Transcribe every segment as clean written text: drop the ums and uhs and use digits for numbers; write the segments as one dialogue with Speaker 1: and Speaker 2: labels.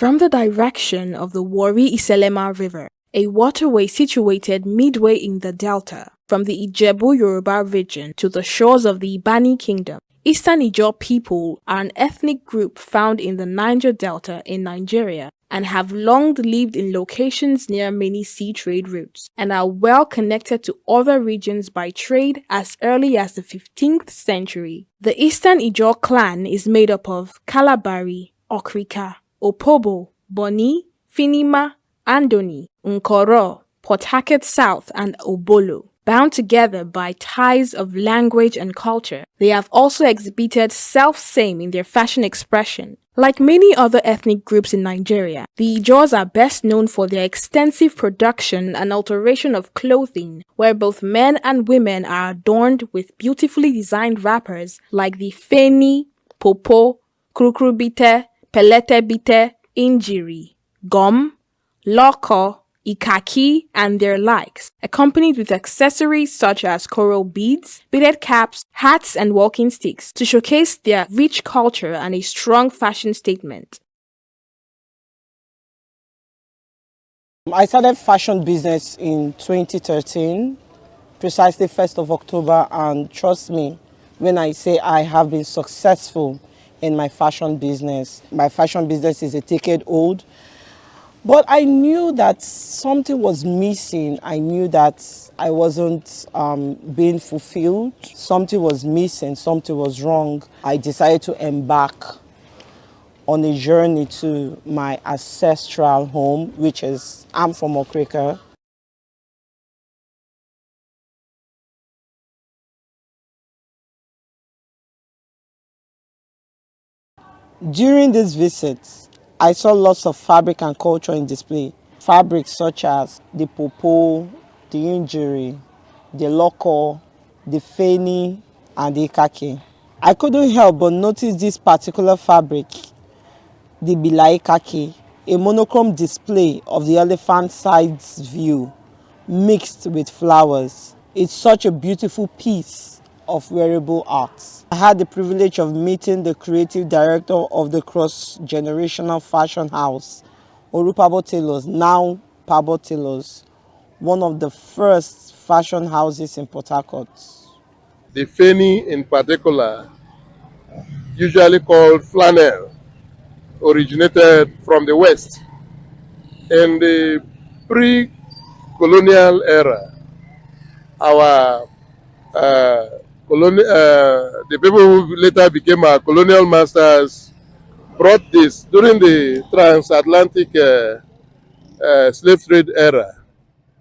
Speaker 1: From the direction of the Warri-Iselema River, a waterway situated midway in the delta, from the Ijebu-Yoruba region to the shores of the Ibani Kingdom, Eastern Ijaw people are an ethnic group found in the Niger Delta in Nigeria and have long lived in locations near many sea trade routes and are well connected to other regions by trade as early as the 15th century. The Eastern Ijaw clan is made up of Kalabari, Okrika, Opobo, Boni, Finima, Andoni, Nkoro, Port Harcourt South, and Obolo. Bound together by ties of language and culture, they have also exhibited self-same in their fashion expression. Like many other ethnic groups in Nigeria, the Ijaws are best known for their extensive production and alteration of clothing, where both men and women are adorned with beautifully designed wrappers like the Feni, Popo, Krukrubite, Peletebite, Injiri, Gum, Loko, IKAKI, and their likes, accompanied with accessories such as coral beads, beaded caps, hats, and walking sticks to showcase their rich culture and a strong fashion statement.
Speaker 2: I started fashion business in 2013, precisely 1st of October, and trust me when I say I have been successful in my fashion business. My fashion business is a decade old. But I knew that something was missing. I knew that I wasn't being fulfilled. Something was missing, something was wrong. I decided to embark on a journey to my ancestral home, which is, I'm from Okrika. During this visit, I saw lots of fabric and culture in display. Fabrics such as the popo, the injiri, the loko, the feni, and the IKAKI. I couldn't help but notice this particular fabric, the IKAKI, a monochrome display of the elephant sides view mixed with flowers. It's such a beautiful piece of wearable art. I had the privilege of meeting the creative director of the cross-generational fashion house, Orupabo Tailors, now Pabo Tailors, one of the first fashion houses in Port Harcourt.
Speaker 3: The Feni in particular, usually called flannel, originated from the West. In the pre-colonial era, our the people who later became our colonial masters brought this during the transatlantic slave trade era.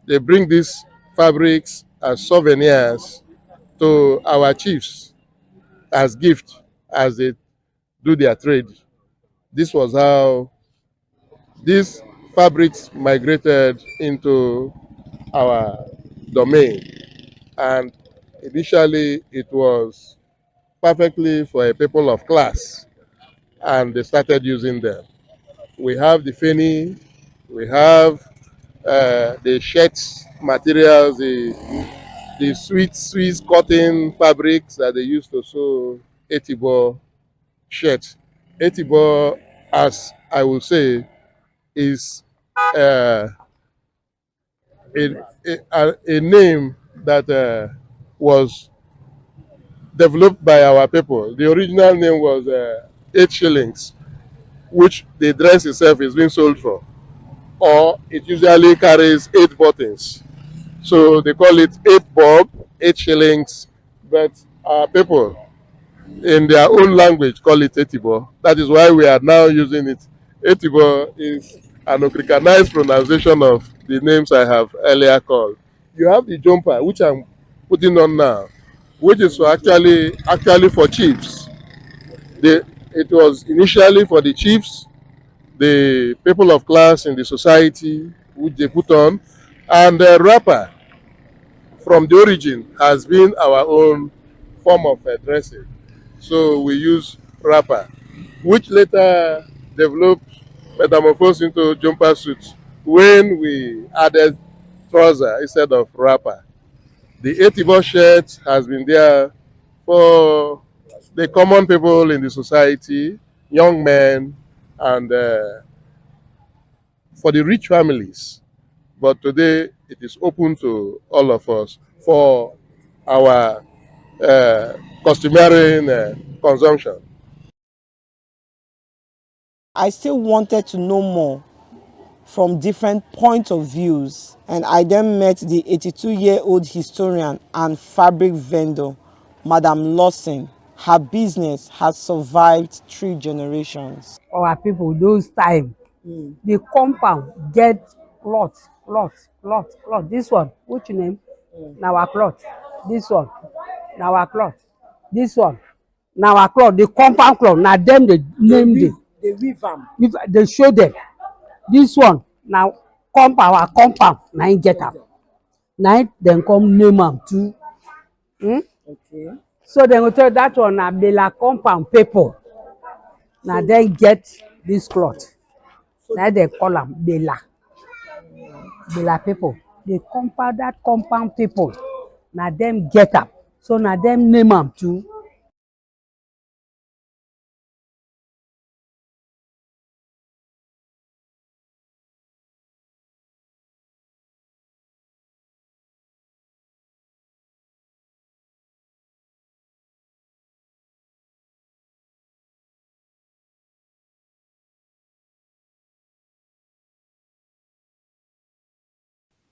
Speaker 3: They bring these fabrics as souvenirs to our chiefs as gift as they do their trade. This was how these fabrics migrated into our domain. And initially it was perfectly for a people of class, and they started using them. We have the feni, we have the shirts materials, the sweet Swiss cotton fabrics that they used to sew Etibo shirts. Etibo, as I will say, is uh, a name that was developed by our people. The original name was 8 shillings, which the dress itself is being sold for, or it usually carries 8 buttons. So they call it 8 bob, 8 shillings, but our people in their own language call it etibo. That is why we are now using it. Etibo is an Africanized pronunciation of the names I have earlier called. You have the jumper, which I'm putting on now, which is for actually for chiefs. It was initially for the chiefs, the people of class in the society, which they put on, and the wrapper from the origin has been our own form of dressing. So we use wrapper, which later developed metamorphosed into jumper suits when we added trouser instead of wrapper. The Etibo shirt has been there for the common people in the society, young men, and for the rich families, but today it is open to all of us for our customary consumption.
Speaker 2: I still wanted to know more from different points of views, and I then met the 82-year-old historian and fabric vendor, Madam Lawson. Her business has survived 3 generations.
Speaker 4: Our people those time, the compound get plot. This one, which name? Na our plot. This one, na our plot. This one, na our plot. The compound plot. Na them they name the.
Speaker 2: They weave am.
Speaker 4: They show them. This one, now compound, our compound. Na im get am. Na im dem come name am too.
Speaker 2: Okay.
Speaker 4: So dem go tell that one na Bela compound people. Na dem get this cloth. Na dem call am Bela. Bela people. The compound, that compound people. Na dem get am. So na dem name am too.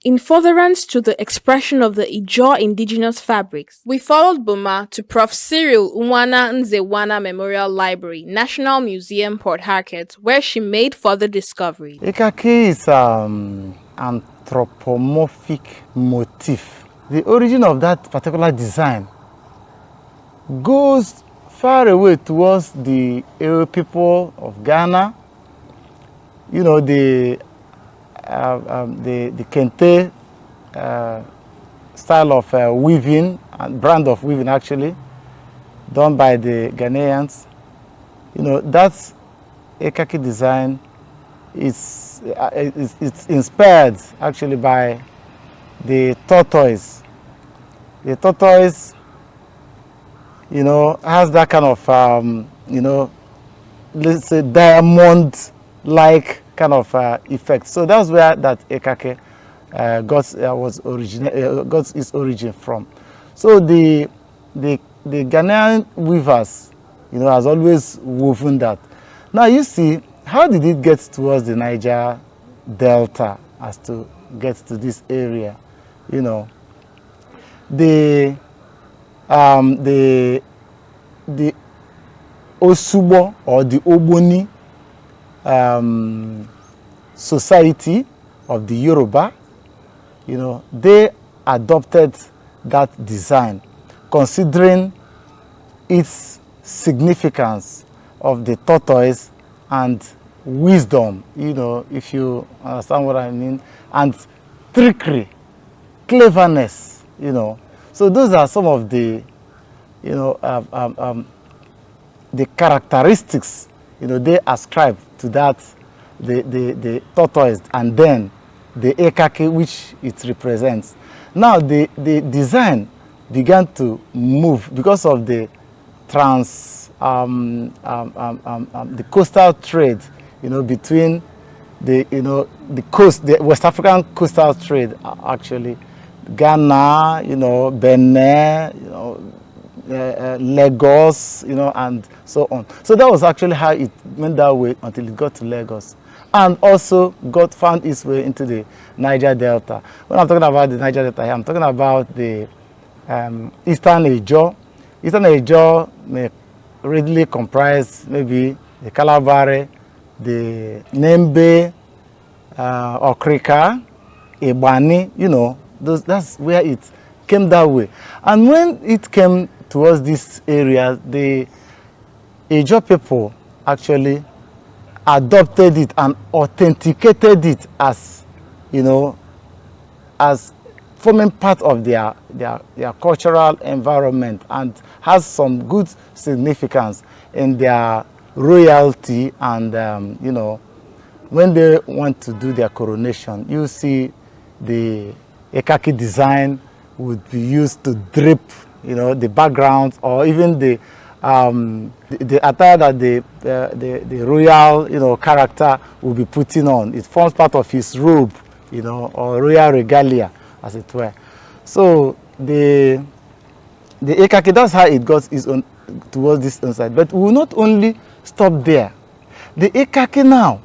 Speaker 1: In furtherance to the expression of the Ijaw indigenous fabrics, we followed Buma to Prof. Cyril Unwana Nzewana Memorial Library, National Museum, Port Harcourt, where she made further discoveries.
Speaker 5: IKAKI is anthropomorphic motif. The origin of that particular design goes far away towards the Ewe people of Ghana. You know, the Kente style of weaving, and brand of weaving actually, done by the Ghanaians. You know, that's IKAKI design is it's inspired actually by the tortoise. The tortoise, you know, has that kind of you know, let's say diamond-like kind of effect. So that's where that IKAKI got its origin from. So the Ghanaian weavers, you know, has always woven that. Now you see, how did it get towards the Niger Delta as to get to this area? You know, the Osubo or the Oboni society of the Yoruba, you know, they adopted that design, considering its significance of the tortoise and wisdom, you know, if you understand what I mean, and trickery, cleverness, you know. So those are some of the, you know, the characteristics, you know, they ascribe to that, the tortoise, and then the IKAKI which it represents. Now the design began to move because of the the coastal trade, you know, between the, you know, the coast, the West African coastal trade, actually, Ghana, you know, Benin, you know, Lagos, you know, and so on. So that was actually how it went that way until it got to Lagos, and also found its way into the Niger Delta. When I'm talking about the Niger Delta here, I'm talking about the Eastern Ijaw. Eastern Ijaw may readily comprise maybe the Kalabare, the Nembe, Okrika, Ebani, you know, that's where it came that way. And when it came towards this area, the Ijaw people actually adopted it and authenticated it as, you know, as forming part of their cultural environment, and has some good significance in their royalty. And you know, when they want to do their coronation, you see the IKAKI design would be used to drape, you know, the background, or even the the attire that the royal, you know, character will be putting on. It forms part of his robe, you know, or royal regalia, as it were. So the IKAKI, that's how it got its own towards this inside. But we will not only stop there. The IKAKI now,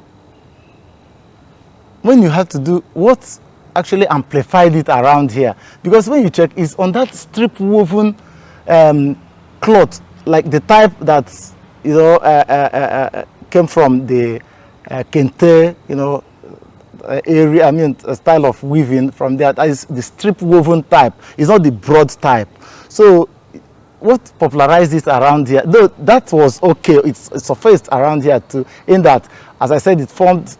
Speaker 5: when you have to do what actually amplified it around here, because when you check, it's on that strip woven cloth, like the type that, you know, came from the kente, you know, area, I mean, a style of weaving from there. That is the strip woven type. It's not the broad type. So what popularized it around here, though that was okay, it surfaced around here too, in that, as I said, it formed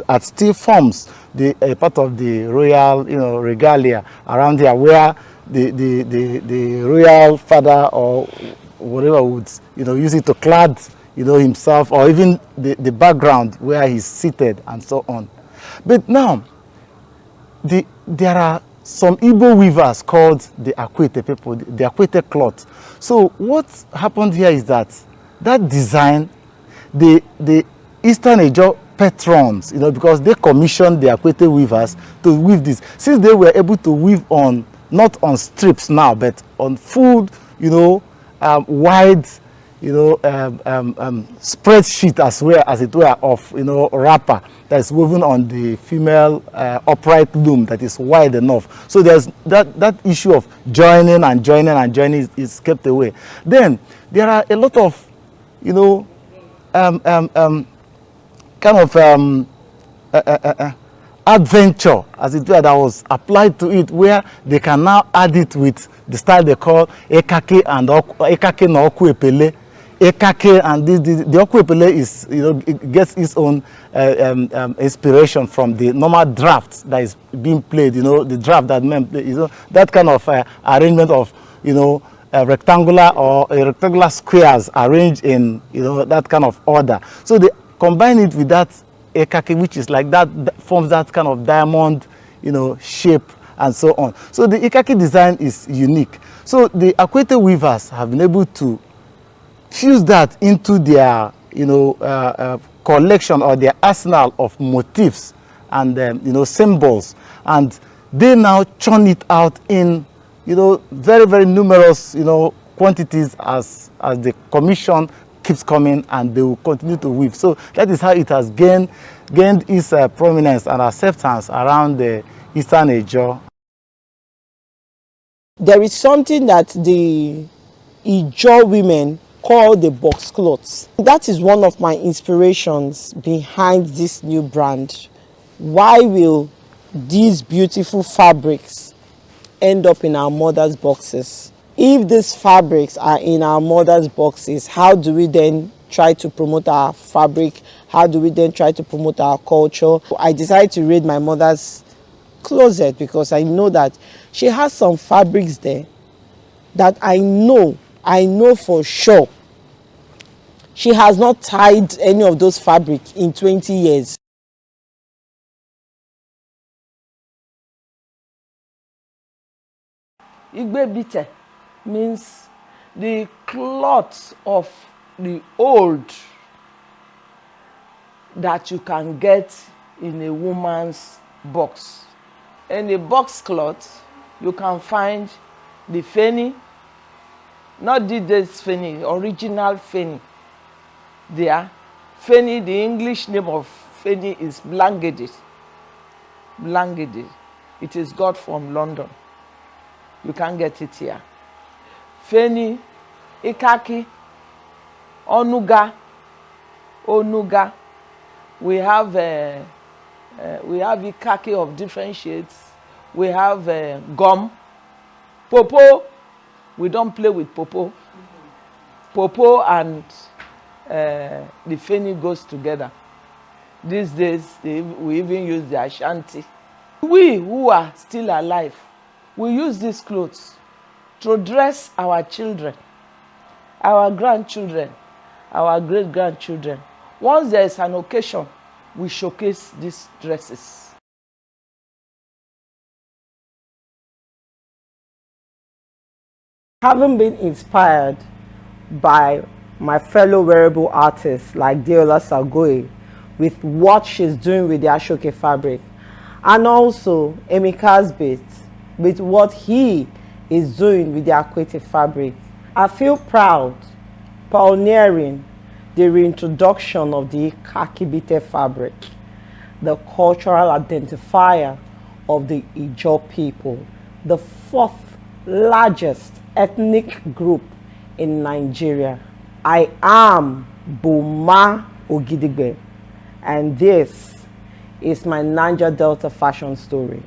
Speaker 5: at still forms the part of the royal, you know, regalia around here, where the royal father or whatever would, you know, use it to clad, you know, himself, or even the background where he's seated and so on. But now there are some Igbo weavers called the Akwete people, the Akwete cloth. So what happened here is that design, the Eastern Ejo patrons, you know, because they commissioned the Akwete weavers to weave this. Since they were able to weave on, not on strips now, but on full, you know, wide, you know, spreadsheet as well, as it were, of, you know, wrapper that is woven on the female upright loom that is wide enough. So there's that issue of joining is kept away. Then there are a lot of, you know, kind of adventure, as it were, that was applied to it, where they can now add it with the style they call IKAKI and IKAKI no Okuepele. IKAKI and the Okuepele is, you know, it gets its own inspiration from the normal draft that is being played, you know, the draft that men play, you know, that kind of arrangement of, you know, rectangular squares arranged in, you know, that kind of order. So they combine it with that IKAKI, which is like that forms that kind of diamond, you know, shape and so on. So the IKAKI design is unique. So the Akwete weavers have been able to fuse that into their, you know, collection or their arsenal of motifs and you know, symbols, and they now churn it out in, you know, very, very numerous, you know, quantities as the commission keeps coming, and they will continue to weave. So that is how it has gained its prominence and acceptance around the Eastern Ejo.
Speaker 2: There is something that the Ijaw women call the box cloths. That is one of my inspirations behind this new brand. Why will these beautiful fabrics end up in our mother's boxes? If these fabrics are in our mother's boxes, how do we then try to promote our fabric? How do we then try to promote our culture? I decided to raid my mother's closet because I know that she has some fabrics there that I know for sure she has not tied any of those fabrics in 20 years.
Speaker 6: Igbebite means the cloth of the old that you can get in a woman's box. In a box cloth, you can find the feni, not this feni, original feni. There, feni, the English name of feni is blankety. Blankety. It is got from London. You can't get it here. Feni, IKAKI, Onuga. We have IKAKI of different shades. We have gum, popo. We don't play with popo. Popo and the feni goes together. These days, we even use the Ashanti. We who are still alive, we use these clothes to dress our children, our grandchildren, our great-grandchildren. Once there is an occasion, we showcase these dresses.
Speaker 2: Having been inspired by my fellow wearable artists like Deola Sagoe with what she's doing with the Ashoke fabric, and also Amy Casbit with what he is doing with the Akwete fabric. I feel proud pioneering the reintroduction of the IKAKI fabric, the cultural identifier of the Ijaw people, the fourth largest ethnic group in Nigeria. I am Boma Ogidigbe, and this is my Niger Delta fashion story.